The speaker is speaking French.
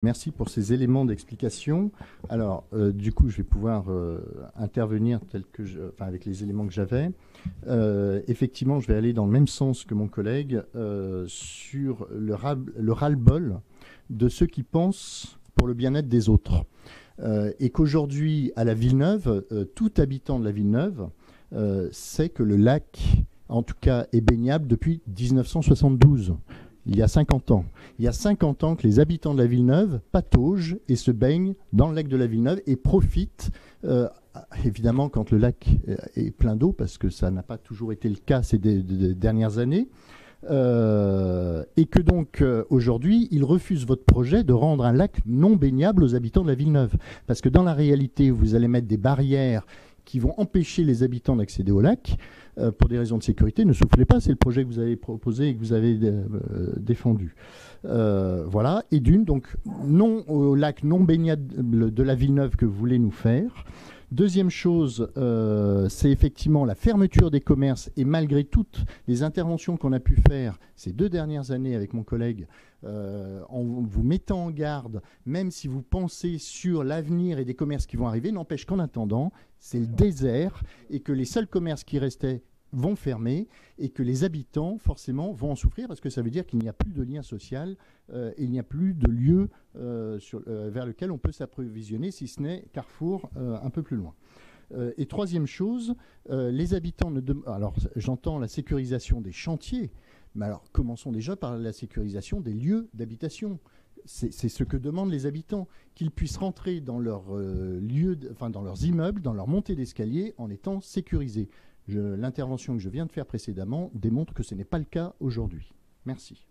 Merci pour ces éléments d'explication. Alors, du coup, je vais pouvoir intervenir avec les éléments que j'avais. Effectivement, je vais aller dans le même sens que mon collègue sur le ras-le-bol de ceux qui pensent pour le bien-être des autres. Et qu'aujourd'hui, à la Villeneuve, tout habitant de la Villeneuve sait que le lac, en tout cas, est baignable depuis 1972. Il y a 50 ans. Il y a 50 ans que les habitants de la Villeneuve pataugent et se baignent dans le lac de la Villeneuve et profitent, évidemment, quand le lac est plein d'eau, parce que ça n'a pas toujours été le cas ces dernières années. Et que donc, aujourd'hui, ils refusent votre projet de rendre un lac non baignable aux habitants de la Villeneuve. Parce que dans la réalité, vous allez mettre des barrières qui vont empêcher les habitants d'accéder au lac pour des raisons de sécurité. Ne soufflez pas, c'est le projet que vous avez proposé et que vous avez défendu. Voilà. Et d'une, donc, non au lac non baignable de la Villeneuve que vous voulez nous faire. Deuxième chose, c'est effectivement la fermeture des commerces et malgré toutes les interventions qu'on a pu faire ces 2 dernières années avec mon collègue, en vous mettant en garde, même si vous pensez sur l'avenir et des commerces qui vont arriver, n'empêche qu'en attendant, c'est le désert et que les seuls commerces qui restaient vont fermer et que les habitants, forcément, vont en souffrir parce que ça veut dire qu'il n'y a plus de lien social et il n'y a plus de lieu vers lequel on peut s'approvisionner, si ce n'est Carrefour un peu plus loin. Et troisième chose, les habitants alors j'entends la sécurisation des chantiers, mais alors commençons déjà par la sécurisation des lieux d'habitation. C'est ce que demandent les habitants, qu'ils puissent rentrer dans leurs dans leurs immeubles, dans leur montée d'escalier en étant sécurisés. L'intervention que je viens de faire précédemment démontre que ce n'est pas le cas aujourd'hui. Merci.